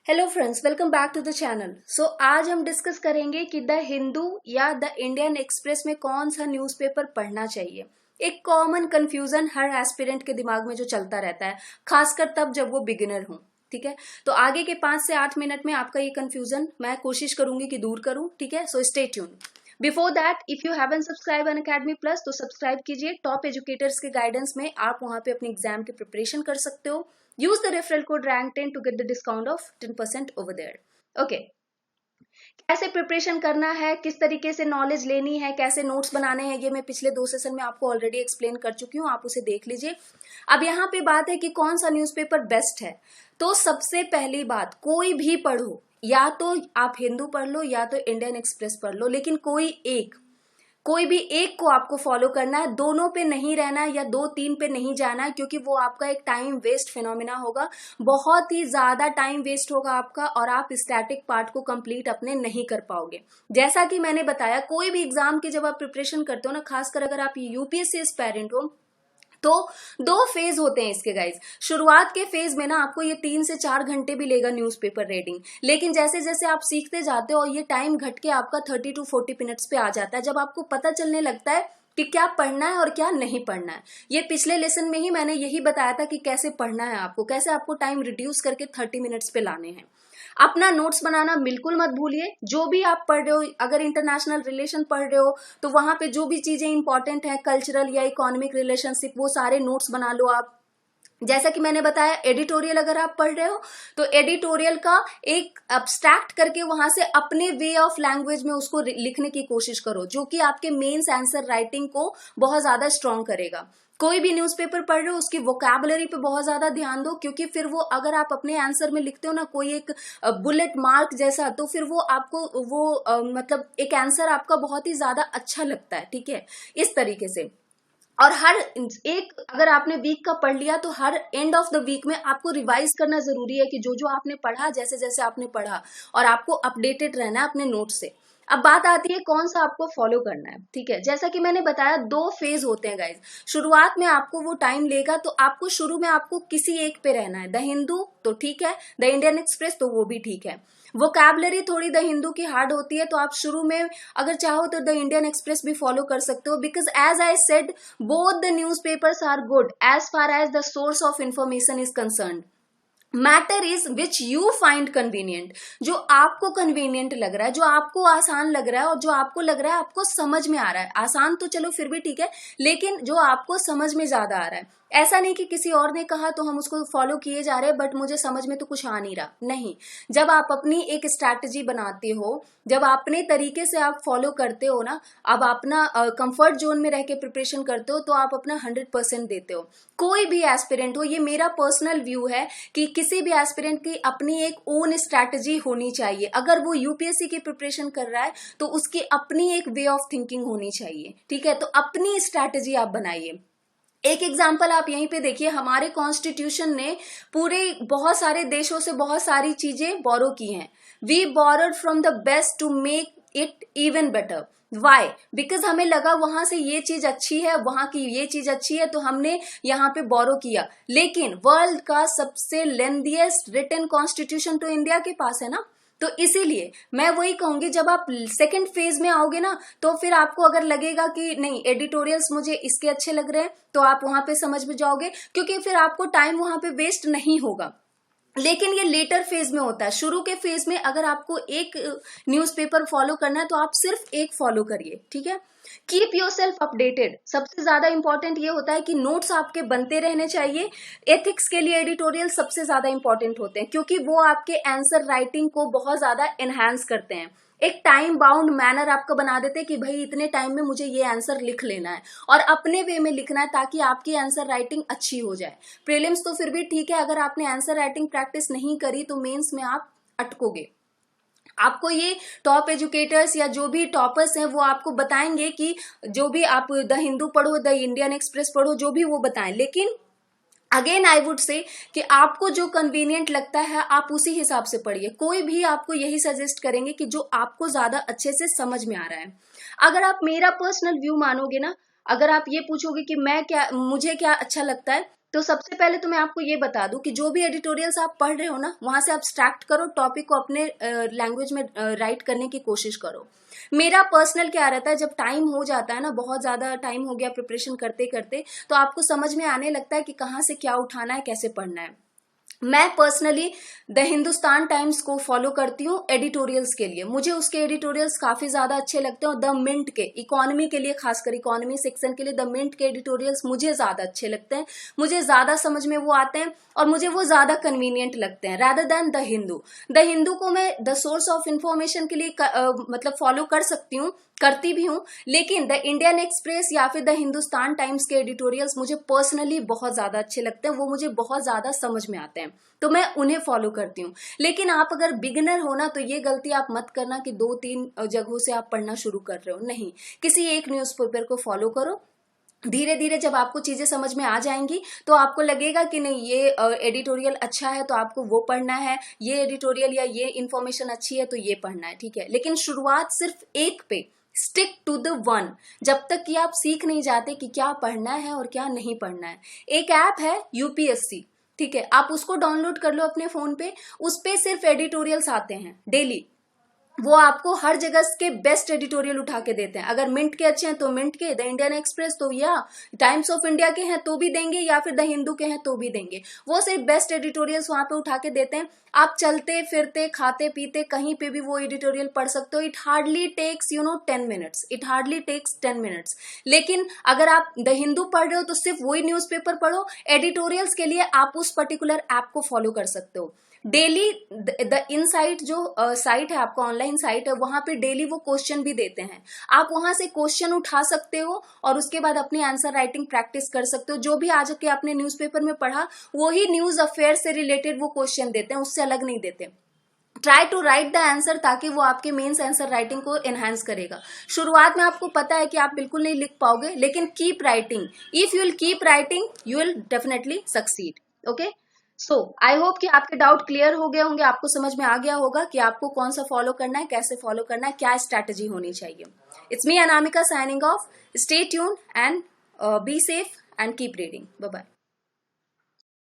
Hello friends, welcome back to the channel. आज हम discuss करेंगे कि द हिंदू या द इंडियन एक्सप्रेस में कौन सा न्यूज़पेपर पढ़ना चाहिए। एक कॉमन कंफ्यूजन हर एस्पिरेंट के दिमाग में जो चलता रहता है, खासकर तब जब वो बिगिनर हो। ठीक है, तो आगे के 5 से 8 मिनट में आपका ये कंफ्यूजन मैं कोशिश करूंगी कि दूर करूं। ठीक है, so stay tune. Before that, if you haven't subscribe Unacademy plus तो सब्सक्राइब कीजिए। टॉप एजुकेटर्स के गाइडेंस में आप वहां पे अपनी एग्जाम की प्रिपरेशन कर सकते हो। Use the referral code RANK10 to get the discount of 10% over there. Okay, कैसे प्रिपरेशन करना है, किस तरीके से नॉलेज लेनी है, कैसे नोट्स बनाने हैं, ये मैं पिछले 2 सेशन में आपको ऑलरेडी एक्सप्लेन कर चुकी हूँ, आप उसे देख लीजिए। अब यहाँ पे बात है कि कौन सा न्यूज़पेपर बेस्ट है। तो सबसे पहली बात, कोई भी पढ़ो, या तो आप हिंदू पढ़ लो या तो इंडियन एक्सप्रेस पढ़ लो, लेकिन कोई भी एक को आपको फॉलो करना है। दोनों पे नहीं रहना है या 2-3 पे नहीं जाना है, क्योंकि वो आपका एक टाइम वेस्ट फिनोमिना होगा। बहुत ही ज्यादा टाइम वेस्ट होगा आपका और आप स्टैटिक पार्ट को कंप्लीट अपने नहीं कर पाओगे। जैसा कि मैंने बताया, कोई भी एग्जाम की जब आप प्रिपरेशन करते हो ना, खासकर अगर आप यूपीएससी एस्पायरेंट हो, तो 2 फेज होते हैं इसके गाइज। शुरुआत के फेज में ना आपको ये 3 से 4 घंटे भी लेगा न्यूज़पेपर रीडिंग, लेकिन जैसे जैसे आप सीखते जाते हो ये टाइम घट के आपका 30 to 40 मिनट्स पे आ जाता है, जब आपको पता चलने लगता है कि क्या पढ़ना है और क्या नहीं पढ़ना है। ये पिछले लेसन में ही मैंने यही बताया था कि कैसे पढ़ना है आपको, कैसे आपको टाइम रिड्यूस करके 30 मिनट्स पे लाने हैं। अपना नोट्स बनाना बिल्कुल मत भूलिए। जो भी आप पढ़ रहे हो, अगर इंटरनेशनल रिलेशन पढ़ रहे हो तो वहां पे जो भी चीजें इंपॉर्टेंट है, कल्चरल या इकोनॉमिक रिलेशनशिप, वो सारे नोट्स बना लो आप। जैसा कि मैंने बताया, एडिटोरियल अगर आप पढ़ रहे हो तो एडिटोरियल का एक अब्स्ट्रैक्ट करके वहां से अपने वे ऑफ लैंग्वेज में उसको लिखने की कोशिश करो, जो कि आपके मेंस आंसर राइटिंग को बहुत ज्यादा स्ट्रॉन्ग करेगा। कोई भी न्यूज़पेपर पढ़ रहे हो उसकी वोकैबुलरी पे बहुत ज्यादा ध्यान दो, क्योंकि फिर वो अगर आप अपने आंसर में लिखते हो ना कोई एक बुलेट मार्क जैसा, तो फिर वो आपको मतलब एक आंसर आपका बहुत ही ज्यादा अच्छा लगता है। ठीक है, इस तरीके से। और हर एक, अगर आपने वीक का पढ़ लिया तो हर एंड ऑफ द वीक में आपको रिवाइज करना जरूरी है कि जो जो आपने पढ़ा, जैसे जैसे आपने पढ़ा, और आपको अपडेटेड रहना है अपने नोट से। अब बात आती है कौन सा आपको फॉलो करना है। ठीक है, जैसा कि मैंने बताया 2 फेज होते हैं गाइज। शुरुआत में आपको वो टाइम लेगा, तो आपको शुरू में आपको किसी एक पे रहना है। द हिंदू तो ठीक है, द इंडियन एक्सप्रेस तो वो भी ठीक है। वोकैबुलरी थोड़ी द हिंदू की हार्ड होती है, तो आप शुरू में अगर चाहो तो द इंडियन एक्सप्रेस भी फॉलो कर सकते हो, because as I said, both the newspapers are good as far as the source of information is concerned. Matter is which you find convenient. जो आपको कन्वीनियंट लग रहा है, जो आपको आसान लग रहा है, और जो आपको लग रहा है आपको समझ में आ रहा है। आसान तो चलो फिर भी ठीक है, लेकिन जो आपको समझ में ज्यादा आ रहा है। ऐसा नहीं कि किसी और ने कहा तो हम उसको फॉलो किए जा रहे हैं, बट मुझे समझ में तो कुछ आ नहीं रहा। नहीं, जब आप अपनी एक स्ट्रैटेजी बनाते हो, जब अपने तरीके से आप फॉलो करते हो ना, अब अपना कंफर्ट जोन में रह के प्रिपरेशन करते हो, तो आप अपना 100% देते हो। कोई भी एस्पिरेंट हो, ये मेरा पर्सनल व्यू है कि किसी भी एस्पिरेंट की अपनी एक ओन स्ट्रैटेजी होनी चाहिए। अगर वो यूपीएससी की प्रिपरेशन कर रहा है तो उसकी अपनी एक वे ऑफ थिंकिंग होनी चाहिए। ठीक है, तो अपनी स्ट्रैटेजी आप बनाइए। एक एग्जाम्पल आप यहीं पे देखिए, हमारे कॉन्स्टिट्यूशन ने पूरे बहुत सारे देशों से बहुत सारी चीजें बोरो की हैं। We borrowed from the best to make it even better. Why? Because हमें लगा वहां से ये चीज अच्छी है, वहां की ये चीज अच्छी है, तो हमने यहाँ पे बोरो किया। लेकिन वर्ल्ड का सबसे लेंथीएस्ट रिटन कॉन्स्टिट्यूशन तो इंडिया के पास है ना। तो इसीलिए मैं वही कहूंगी, जब आप सेकंड फेज में आओगे ना, तो फिर आपको अगर लगेगा कि नहीं एडिटोरियल्स मुझे इसके अच्छे लग रहे हैं, तो आप वहां पे समझ में जाओगे, क्योंकि फिर आपको टाइम वहां पे वेस्ट नहीं होगा। लेकिन ये लेटर फेज में होता है। शुरू के फेज में अगर आपको एक न्यूज़पेपर फॉलो करना है तो आप सिर्फ एक फॉलो करिए। ठीक है, कीप योर सेल्फ अपडेटेड। सबसे ज्यादा इंपॉर्टेंट ये होता है कि नोट्स आपके बनते रहने चाहिए। एथिक्स के लिए एडिटोरियल सबसे ज्यादा इंपॉर्टेंट होते हैं, क्योंकि वो आपके आंसर राइटिंग को बहुत ज्यादा एनहांस करते हैं। एक टाइम बाउंड मैनर आपको बना देते हैं कि भाई इतने टाइम में मुझे ये आंसर लिख लेना है, और अपने वे में लिखना है, ताकि आपकी आंसर राइटिंग अच्छी हो जाए। प्रीलिम्स तो फिर भी ठीक है, अगर आपने आंसर राइटिंग प्रैक्टिस नहीं करी तो मेंस में आप अटकोगे। आपको ये टॉप एजुकेटर्स या जो भी टॉपर्स हैं वो आपको बताएंगे कि जो भी आप द हिंदू पढ़ो, द इंडियन एक्सप्रेस पढ़ो, जो भी वो बताएं, लेकिन अगेन आई वुड से कि आपको जो कन्वीनियंट लगता है आप उसी हिसाब से पढ़िए। कोई भी आपको यही सजेस्ट करेंगे कि जो आपको ज्यादा अच्छे से समझ में आ रहा है। अगर आप मेरा पर्सनल व्यू मानोगे ना, अगर आप ये पूछोगे कि मैं क्या, मुझे क्या अच्छा लगता है, तो सबसे पहले तो मैं आपको ये बता दूं कि जो भी एडिटोरियल्स आप पढ़ रहे हो ना, वहां से एब्स्ट्रैक्ट करो, टॉपिक को अपने लैंग्वेज में राइट करने की कोशिश करो। मेरा पर्सनल क्या रहता है, जब टाइम हो जाता है ना, बहुत ज्यादा टाइम हो गया प्रिपरेशन करते करते, तो आपको समझ में आने लगता है कि कहाँ से क्या उठाना है, कैसे पढ़ना है। मैं पर्सनली द हिंदुस्तान टाइम्स को फॉलो करती हूँ एडिटोरियल्स के लिए। मुझे उसके एडिटोरियल्स काफी ज्यादा अच्छे लगते हैं, और द मिंट के इकोनॉमी के लिए, खासकर इकोनॉमी सेक्शन के लिए द मिंट के एडिटोरियल्स मुझे ज्यादा अच्छे लगते हैं। मुझे ज्यादा समझ में वो आते हैं और मुझे वो ज्यादा कन्वीनियंट लगते हैं rather than the Hindu. The Hindu को मैं द सोर्स ऑफ इंफॉर्मेशन के लिए मतलब फॉलो कर सकती हूँ, करती भी हूँ, लेकिन द इंडियन एक्सप्रेस या फिर द हिंदुस्तान टाइम्स के एडिटोरियल्स मुझे पर्सनली बहुत ज्यादा अच्छे लगते हैं, वो मुझे बहुत ज्यादा समझ में आते हैं, तो मैं उन्हें फॉलो करती हूँ। लेकिन आप अगर बिगिनर हो ना, तो ये गलती आप मत करना कि 2-3 जगहों से आप पढ़ना शुरू कर रहे हो। नहीं, किसी एक न्यूज़पेपर को फॉलो करो। धीरे धीरे जब आपको चीजें समझ में आ जाएंगी तो आपको लगेगा कि नहीं, ये एडिटोरियल अच्छा है तो आपको वो पढ़ना है, ये एडिटोरियल या ये इंफॉर्मेशन अच्छी है तो ये पढ़ना है, ठीक है। लेकिन शुरुआत सिर्फ एक पे, स्टिक टू द वन, जब तक कि आप सीख नहीं जाते कि क्या पढ़ना है और क्या नहीं पढ़ना है। एक ऐप है यूपीएससी, ठीक है, आप उसको डाउनलोड कर लो अपने फोन पे। उस पे सिर्फ एडिटोरियल्स आते हैं डेली। वो आपको हर जगह के बेस्ट एडिटोरियल उठा के देते हैं। अगर मिंट के अच्छे हैं तो मिंट के, द इंडियन एक्सप्रेस तो, या टाइम्स ऑफ इंडिया के हैं तो भी देंगे, या फिर द हिंदू के हैं तो भी देंगे। वो सिर्फ बेस्ट एडिटोरियल्स वहां पे उठा के देते हैं। आप चलते फिरते खाते पीते कहीं पे भी वो एडिटोरियल पढ़ सकते हो। It hardly takes 10 minutes, it hardly takes 10 minutes. लेकिन अगर आप द हिंदू पढ़ रहे हो तो सिर्फ वही न्यूज़पेपर पढ़ो। एडिटोरियल्स के लिए आप उस पर्टिकुलर ऐप को फॉलो कर सकते हो। डेली द इनसाइट जो साइट है, आपका ऑनलाइन साइट है, वहां पे डेली वो क्वेश्चन भी देते हैं। आप वहां से क्वेश्चन उठा सकते हो और उसके बाद अपनी आंसर राइटिंग प्रैक्टिस कर सकते हो। जो भी आज के आपने न्यूज़पेपर में पढ़ा, वही न्यूज अफेयर से रिलेटेड वो क्वेश्चन देते हैं, उससे अलग नहीं देते। Try to write the answer, ताकि वो आपके मेंस आंसर राइटिंग को एनहांस करेगा। शुरुआत में आपको पता है कि आप बिल्कुल नहीं लिख पाओगे, लेकिन keep writing. If you will keep writing, you will definitely succeed. Okay, so I hope कि आपके डाउट क्लियर हो गए होंगे, आपको समझ में आ गया होगा कि आपको कौन सा फॉलो करना है, कैसे फॉलो करना है, क्या स्ट्रैटेजी होनी चाहिए। It's me Anamika signing off. Stay tune and be safe and keep reading. Bye bye.